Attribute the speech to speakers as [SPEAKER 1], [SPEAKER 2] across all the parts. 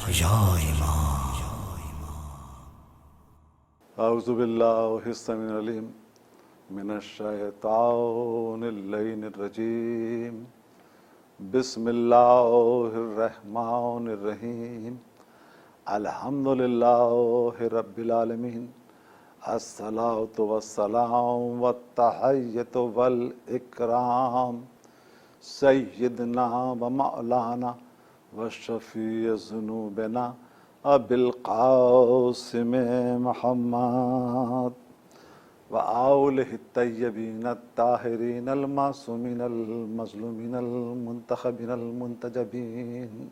[SPEAKER 1] یا امام۔
[SPEAKER 2] اعوذ باللہ السمیع العلیم من الشیطان اللعین الرجیم، بسم اللہ الرحمن الرحیم، الحمدللہ رب العالمین، الصلاۃ والسلام والتحیۃ والاکرام سیدنا و مولانا وشفیع ذنوبنا ابی القاسم محمد وآلہ الطیبین الطاہرین المعصومین المظلومین المنتخبین المنتجبین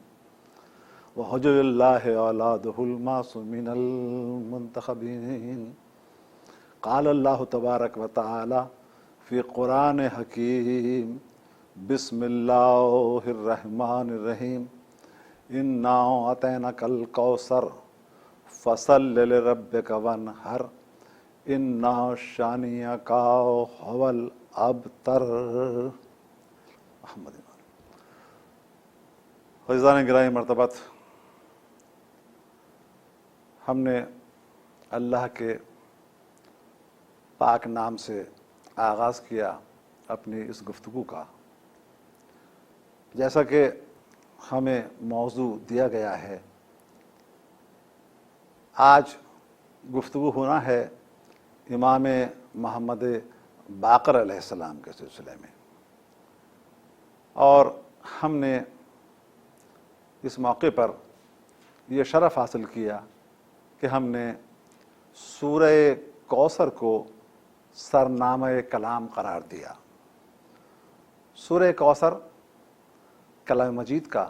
[SPEAKER 2] وحجج اللہ اولادہ المعصومین المنتخبین۔ قال اللہ تبارک و تعالی فی قرآن حکیم، بسم اللہ الرحمن الرحیم، اِنَّا أَعْطَيْنَاكَ الْكَوْثَرَ فَصَلِّ لِرَبِّكَ وَانْحَرْ اِنَّ شَانِئَكَ هُوَ الْأَبْتَرُ۔ محمد عزیزان گرامی مرتبت، ہم نے اللہ کے پاک نام سے آغاز کیا اپنی اس گفتگو کا۔ جیسا کہ ہمیں موضوع دیا گیا ہے، آج گفتگو ہونا ہے امام محمد باقر علیہ السلام کے سلسلے میں، اور ہم نے اس موقع پر یہ شرف حاصل کیا کہ ہم نے سورہ کوثر کو سرنامہ کلام قرار دیا۔ سورہ کوثر کلام مجید کا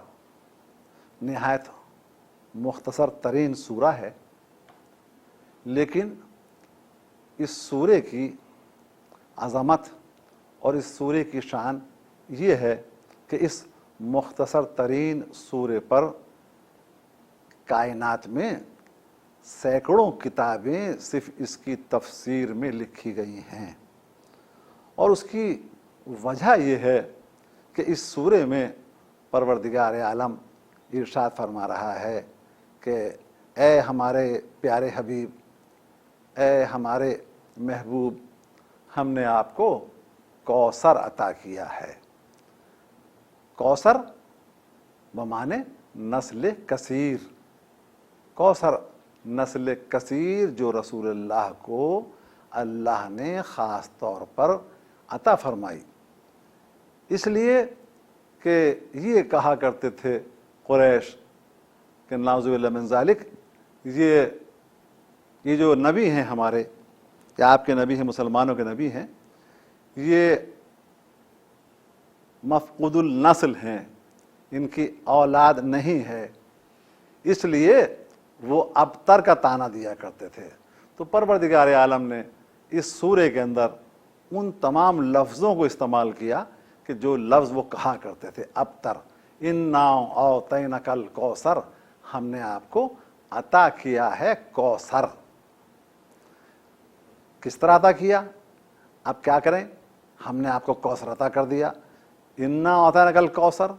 [SPEAKER 2] نہایت مختصر ترین سورہ ہے، لیکن اس سورے کی عظمت اور اس سورے کی شان یہ ہے کہ اس مختصر ترین سورے پر کائنات میں سینکڑوں کتابیں صرف اس کی تفسیر میں لکھی گئی ہیں، اور اس کی وجہ یہ ہے کہ اس سورے میں پروردگار عالم ارشاد فرما رہا ہے کہ اے ہمارے پیارے حبیب، اے ہمارے محبوب، ہم نے آپ کو کوثر عطا کیا ہے۔ کوثر بمعنی نسل کثیر، کوثر نسل کثیر جو رسول اللہ کو اللہ نے خاص طور پر عطا فرمائی، اس لیے کہ یہ کہا کرتے تھے قریش کہ نعوذ باللہ من ذالک، یہ جو نبی ہیں ہمارے، یا آپ کے نبی ہیں، مسلمانوں کے نبی ہیں، یہ مفقود النسل ہیں، ان کی اولاد نہیں ہے، اس لیے وہ ابتر کا طعنہ دیا کرتے تھے۔ تو پروردگار عالم نے اس سورے کے اندر ان تمام لفظوں کو استعمال کیا کہ جو لفظ وہ کہا کرتے تھے، ابتر، اِنَّا أَعْطَيْنَاكَ الْكَوْثَرَ، ہم نے آپ کو عطا کیا ہے کوثر۔ کس طرح عطا کیا؟ اب کیا کریں؟ ہم نے آپ کو کوثر عطا کر دیا۔ اِنَّا أَعْطَيْنَاكَ الْكَوْثَرَ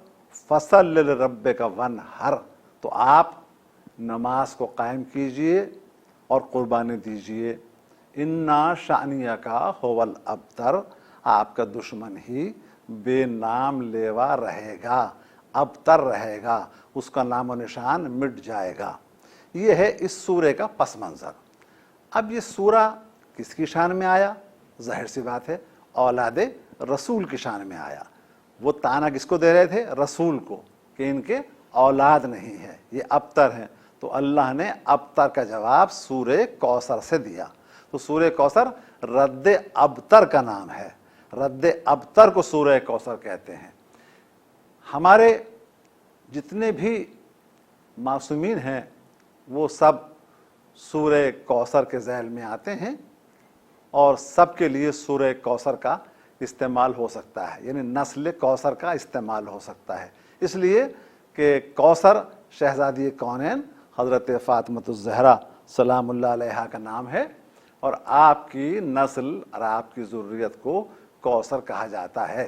[SPEAKER 2] فَصَلِّ لِرَبِّكَ وَانْحَرْ، تو آپ نماز کو قائم کیجئے اور قربانی دیجئے۔ اِنَّ شَأْنِيَكَ هُوَ الْأَبْتَرُ، آپ کا دشمن ہی بے نام لیوا رہے گا، ابتر رہے گا، اس کا نام و نشان مٹ جائے گا۔ یہ ہے اس سورے کا پس منظر۔ اب یہ سورہ کس کی شان میں آیا؟ ظاہر سی بات ہے، اولاد رسول کی شان میں آیا۔ وہ طعنہ کس کو دے رہے تھے؟ رسول کو، کہ ان کے اولاد نہیں ہے، یہ ابتر ہیں۔ تو اللہ نے ابتر کا جواب سورہ کوثر سے دیا۔ تو سورہ کوثر رد ابتر کا نام ہے، رد ابتر کو سورہ کوثر کہتے ہیں۔ ہمارے جتنے بھی معصومین ہیں وہ سب سورہ کوثر کے ذیل میں آتے ہیں، اور سب کے لیے سورہ کوثر کا استعمال ہو سکتا ہے، یعنی نسل کوثر کا استعمال ہو سکتا ہے، اس لیے کہ کوثر شہزادی کونین حضرت فاطمۃ الزہرا سلام اللہ علیہا کا نام ہے، اور آپ کی نسل اور آپ کی ذریت کو کوثر کہا جاتا ہے۔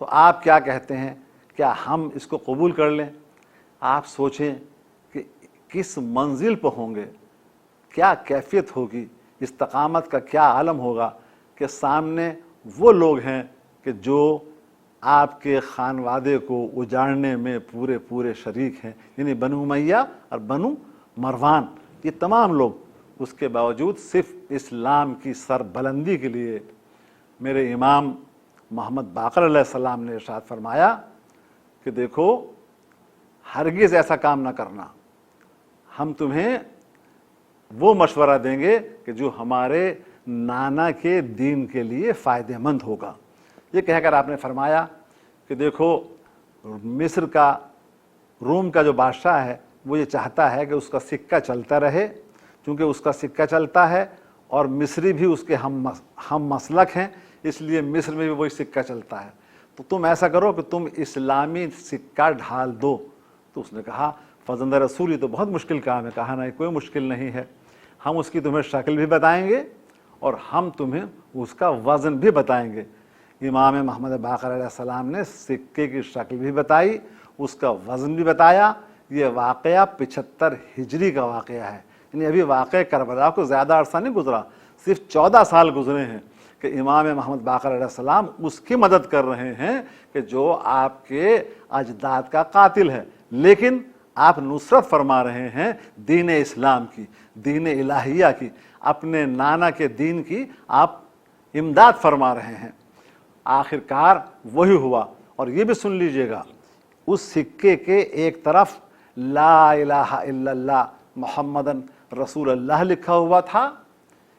[SPEAKER 2] تو آپ کیا کہتے ہیں، کیا ہم اس کو قبول کر لیں؟ آپ سوچیں کہ کس منزل پہ ہوں گے، کیا کیفیت ہوگی، استقامت کا کیا عالم ہوگا کہ سامنے وہ لوگ ہیں کہ جو آپ کے خانوادے کو اجاڑنے میں پورے پورے شریک ہیں، یعنی بنو امیہ اور بنو مروان، یہ تمام لوگ۔ اس کے باوجود صرف اسلام کی سربلندی کے لیے میرے امام محمد باقر علیہ السلام نے ارشاد فرمایا کہ دیکھو ہرگز ایسا کام نہ کرنا، ہم تمہیں وہ مشورہ دیں گے کہ جو ہمارے نانا کے دین کے لیے فائدہ مند ہوگا۔ یہ کہہ کر آپ نے فرمایا کہ دیکھو مصر کا، روم کا جو بادشاہ ہے وہ یہ چاہتا ہے کہ اس کا سکہ چلتا رہے، چونکہ اس کا سکہ چلتا ہے اور مصری بھی اس کے ہم مسلک ہیں، اس لیے مصر میں بھی وہی سکہ چلتا ہے، تو تم ایسا کرو کہ تم اسلامی سکہ ڈھال دو۔ تو اس نے کہا فرزند رسول یہ تو بہت مشکل کام ہے۔ کہا نہیں، کوئی مشکل نہیں ہے، ہم اس کی تمہیں شکل بھی بتائیں گے اور ہم تمہیں اس کا وزن بھی بتائیں گے۔ امام محمد باقر علیہ السلام نے سکے کی شکل بھی بتائی، اس کا وزن بھی بتایا۔ یہ واقعہ 75 ہجری کا واقعہ ہے، یعنی ابھی واقعہ کربلا کو زیادہ عرصہ نہیں گزرا، صرف 14 سال گزرے ہیں کہ امام محمد باقر علیہ السلام اس کی مدد کر رہے ہیں کہ جو آپ کے اجداد کا قاتل ہے، لیکن آپ نصرت فرما رہے ہیں دین اسلام کی، دین الہیہ کی، اپنے نانا کے دین کی آپ امداد فرما رہے ہیں۔ آخر کار وہی ہوا۔ اور یہ بھی سن لیجئے گا، اس سکے کے ایک طرف لا الہ الا اللہ محمد رسول اللہ لکھا ہوا تھا،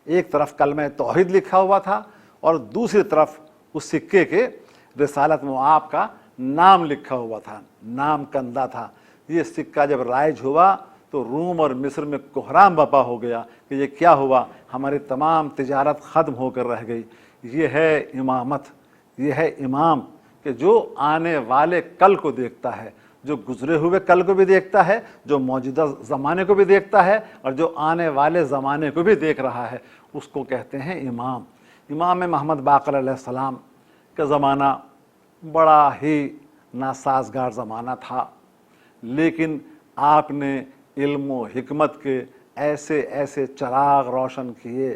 [SPEAKER 2] ایک طرف کلمہ توحید لکھا ہوا تھا، اور دوسری طرف اس سکے کے رسالت مآب کا نام لکھا ہوا تھا، نام کندہ تھا۔ یہ سکہ جب رائج ہوا تو روم اور مصر میں کوہرام بپا ہو گیا کہ یہ کیا ہوا، ہماری تمام تجارت ختم ہو کر رہ گئی۔ یہ ہے امامت، یہ ہے امام کہ جو آنے والے کل کو دیکھتا ہے، جو گزرے ہوئے کل کو بھی دیکھتا ہے، جو موجودہ زمانے کو بھی دیکھتا ہے، اور جو آنے والے زمانے کو بھی دیکھ رہا ہے، اس کو کہتے ہیں امام۔ امام محمد باقر علیہ السلام کا زمانہ بڑا ہی ناسازگار زمانہ تھا، لیکن آپ نے علم و حکمت کے ایسے ایسے چراغ روشن کیے،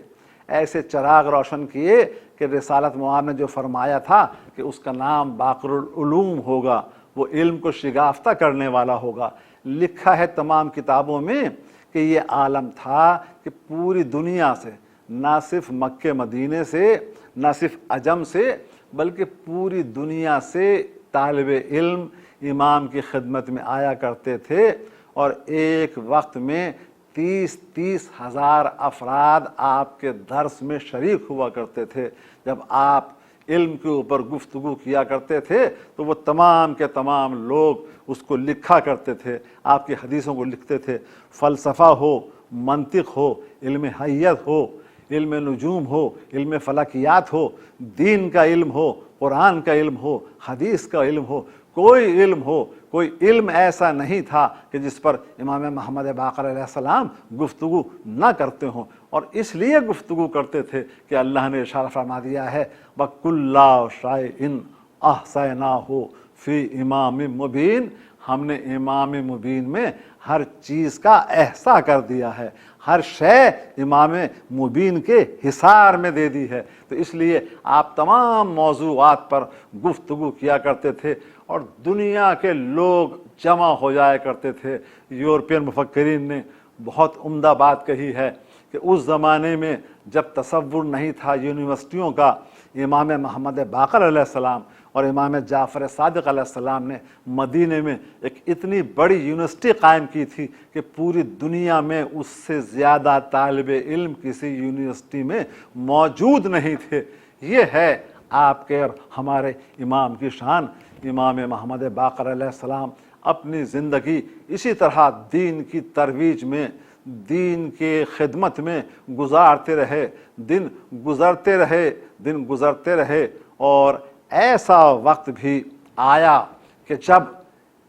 [SPEAKER 2] ایسے چراغ روشن کیے کہ رسالت مآب نے جو فرمایا تھا کہ اس کا نام باقر العلوم ہوگا، وہ علم کو شگافتہ کرنے والا ہوگا، لکھا ہے تمام کتابوں میں کہ یہ عالم تھا کہ پوری دنیا سے، نہ صرف مکہ مدینے سے، نہ صرف عجم سے، بلکہ پوری دنیا سے طالب علم امام کی خدمت میں آیا کرتے تھے، اور ایک وقت میں 30 ہزار افراد آپ کے درس میں شریک ہوا کرتے تھے۔ جب آپ علم کے اوپر گفتگو کیا کرتے تھے تو وہ تمام کے تمام لوگ اس کو لکھا کرتے تھے، آپ کی حدیثوں کو لکھتے تھے۔ فلسفہ ہو، منطق ہو، علم حیت ہو، علم نجوم ہو، علم فلکیات ہو، دین کا علم ہو، قرآن کا علم ہو، حدیث کا علم ہو، کوئی علم ہو، کوئی علم ایسا نہیں تھا کہ جس پر امام محمد باقر علیہ السلام گفتگو نہ کرتے ہوں، اور اس لیے گفتگو کرتے تھے کہ اللہ نے ارشاد فرما دیا ہے وَكُلَّ شَيْءٍ أَحْصَيْنَاهُ فِي إِمَامٍ مُبِينٍ، ہم نے امام مبین میں ہر چیز کا احصاء کر دیا ہے، ہر شے امام مبین کے حصار میں دے دی ہے۔ تو اس لیے آپ تمام موضوعات پر گفتگو کیا کرتے تھے، اور دنیا کے لوگ جمع ہو جایا کرتے تھے۔ یورپین مفکرین نے بہت عمدہ بات کہی ہے کہ اس زمانے میں جب تصور نہیں تھا یونیورسٹیوں کا، امام محمد باقر علیہ السلام اور امام جعفر صادق علیہ السلام نے مدینے میں ایک اتنی بڑی یونیورسٹی قائم کی تھی کہ پوری دنیا میں اس سے زیادہ طالب علم کسی یونیورسٹی میں موجود نہیں تھے۔ یہ ہے آپ کے اور ہمارے امام کی شان۔ امام محمد باقر علیہ السلام اپنی زندگی اسی طرح دین کی ترویج میں، دین کے خدمت میں گزارتے رہے، دن گزرتے رہے، اور ایسا وقت بھی آیا کہ جب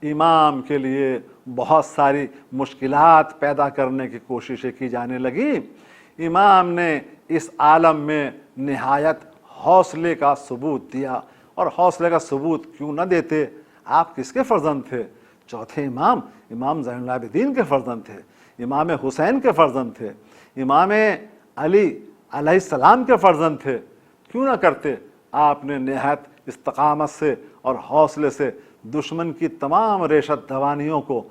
[SPEAKER 2] امام کے لیے بہت ساری مشکلات پیدا کرنے کی کوششیں کی جانے لگیں۔ امام نے اس عالم میں نہایت حوصلے کا ثبوت دیا اور حوصلے کا ثبوت کیوں نہ دیتے؟ آپ کس کے فرزند تھے؟ چوتھے امام امام زین العابدین کے فرزند تھے، امام حسین کے فرزند تھے، امام علی علیہ السلام کے فرزند تھے، کیوں نہ کرتے؟ آپ نے نہایت استقامت سے اور حوصلے سے دشمن کی تمام ریشت دوانیوں کو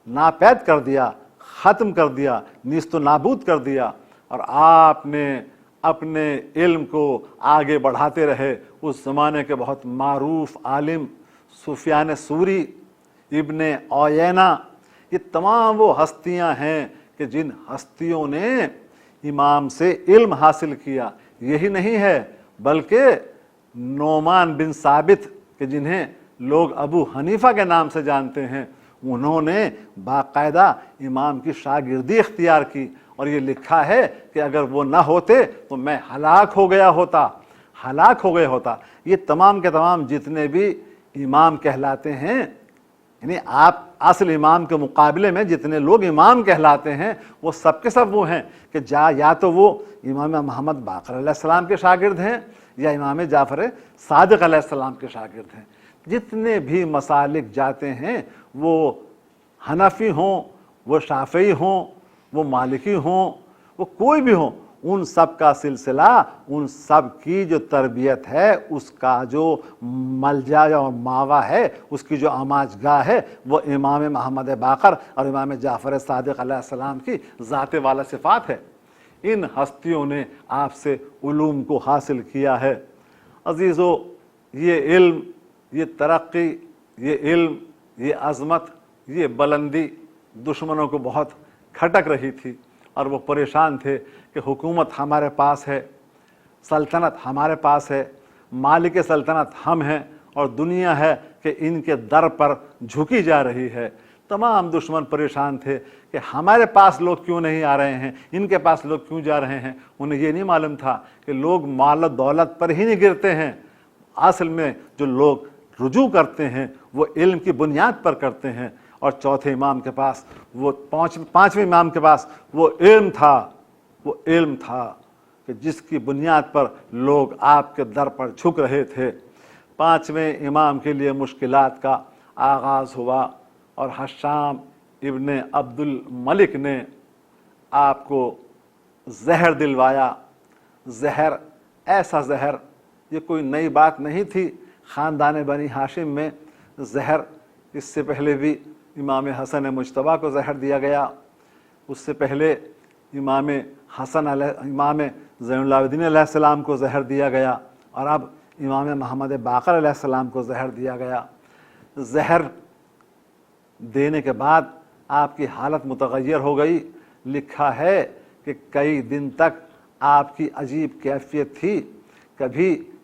[SPEAKER 2] ناپید کر دیا، ختم کر دیا، نیست و نابود کر دیا، اور آپ نے اپنے علم کو آگے بڑھاتے رہے۔ اس زمانے کے بہت معروف عالم سفیان ثوری، ابن عیینہ، یہ تمام وہ ہستیاں ہیں کہ جن ہستیوں نے امام سے علم حاصل کیا۔ یہی نہیں ہے بلکہ نعمان بن ثابت کہ جنہیں لوگ ابو حنیفہ کے نام سے جانتے ہیں، انہوں نے باقاعدہ امام کی شاگردی اختیار کی، اور یہ لکھا ہے کہ اگر وہ نہ ہوتے تو میں ہلاک ہو گیا ہوتا۔ یہ تمام کے تمام جتنے بھی امام کہلاتے ہیں، یعنی آپ اصل امام کے مقابلے میں جتنے لوگ امام کہلاتے ہیں وہ سب کے سب وہ ہیں کہ یا تو وہ امام محمد باقر علیہ السلام کے شاگرد ہیں یا امام جعفر صادق علیہ السلام کے شاگرد ہیں۔ جتنے بھی مسالک جاتے ہیں، وہ حنفی ہوں، وہ شافعی ہوں، وہ مالکی ہوں، وہ کوئی بھی ہوں، ان سب کا سلسلہ، ان سب کی جو تربیت ہے، اس کا جو ملجا یا ماوا ہے، اس کی جو آماج گاہ ہے، وہ امام محمد باقر اور امام جعفر صادق علیہ السلام کی ذات والا صفات ہے۔ ان ہستیوں نے آپ سے علوم کو حاصل کیا ہے۔ عزیزو، یہ علم، یہ ترقی، یہ علم، یہ عظمت، یہ بلندی دشمنوں کو بہت کھٹک رہی تھی، اور وہ پریشان تھے کہ حکومت ہمارے پاس ہے، سلطنت ہمارے پاس ہے، مالک سلطنت ہم ہیں، اور دنیا ہے کہ ان کے در پر جھکی جا رہی ہے۔ تمام دشمن پریشان تھے کہ ہمارے پاس لوگ کیوں نہیں آ رہے ہیں، ان کے پاس لوگ کیوں جا رہے ہیں۔ انہیں یہ نہیں معلوم تھا کہ لوگ مال و دولت پر ہی نہیں گرتے ہیں، اصل میں جو لوگ رجوع کرتے ہیں وہ علم کی بنیاد پر کرتے ہیں۔ اور چوتھے امام کے پاس، وہ پانچویں امام کے پاس وہ علم تھا کہ جس کی بنیاد پر لوگ آپ کے در پر جھک رہے تھے۔ پانچویں امام کے لیے مشکلات کا آغاز ہوا، اور حشام ابن عبد الملک نے آپ کو زہر دلوایا۔ زہر، ایسا زہر، یہ کوئی نئی بات نہیں تھی خاندان بنی ہاشم میں۔ زہر، اس سے پہلے بھی امام حسن مجتبیٰ کو زہر دیا گیا، اس سے پہلے امام زین العابدین علیہ السلام کو زہر دیا گیا، اور اب امام محمد باقر علیہ السلام کو زہر دیا گیا۔ زہر دینے کے بعد آپ کی حالت متغیر ہو گئی۔ لکھا ہے کہ کئی دن تک آپ کی عجیب کیفیت تھی،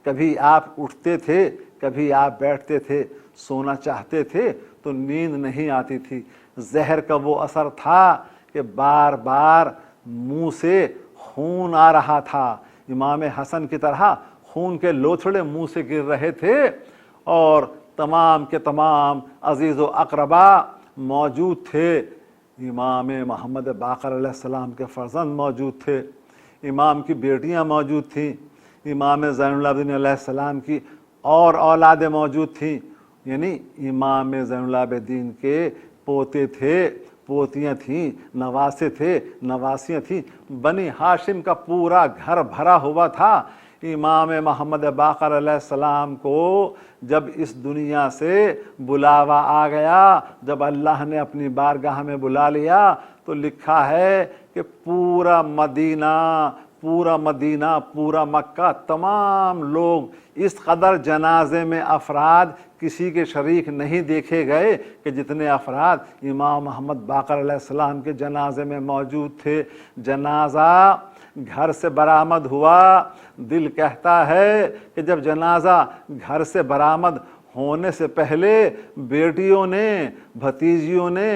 [SPEAKER 2] کبھی آپ اٹھتے تھے، کبھی آپ بیٹھتے تھے، سونا چاہتے تھے تو نیند نہیں آتی تھی۔ زہر کا وہ اثر تھا کہ بار بار منہ سے خون آ رہا تھا، امام حسن کی طرح خون کے لوتھڑے منہ سے گر رہے تھے، اور تمام کے تمام عزیز و اقربا موجود تھے۔ امام محمد باقر علیہ السلام کے فرزند موجود تھے، امام کی بیٹیاں موجود تھیں، امام زین العابدین علیہ السلام کی اور اولادیں موجود تھیں، یعنی امام زین العابدین کے پوتے تھے، پوتیاں تھیں، نواسے تھے، نواسیاں تھیں۔ بنی ہاشم کا پورا گھر بھرا ہوا تھا۔ امام محمد باقر علیہ السلام کو جب اس دنیا سے بلاوا آ گیا، جب اللہ نے اپنی بارگاہ میں بلا لیا، تو لکھا ہے کہ پورا مدینہ، پورا مکہ، تمام لوگ، اس قدر جنازے میں افراد کسی کے شریک نہیں دیکھے گئے کہ جتنے افراد امام محمد باقر علیہ السلام کے جنازے میں موجود تھے۔ جنازہ گھر سے برآمد ہوا، دل کہتا ہے کہ جب جنازہ گھر سے برآمد ہونے سے پہلے بیٹیوں نے، بھتیجیوں نے،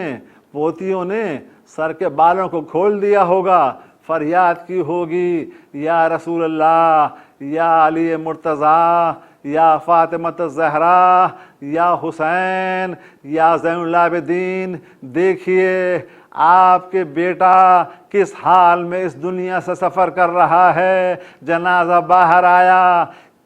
[SPEAKER 2] پوتیوں نے سر کے بالوں کو کھول دیا ہوگا، فریاد کی ہوگی، یا رسول اللہ، یا علی مرتضیٰ، یا فاطمہ الزہرا، یا حسین، یا زین العابدین، دیکھیے آپ کے بیٹا کس حال میں اس دنیا سے سفر کر رہا ہے۔ جنازہ باہر آیا،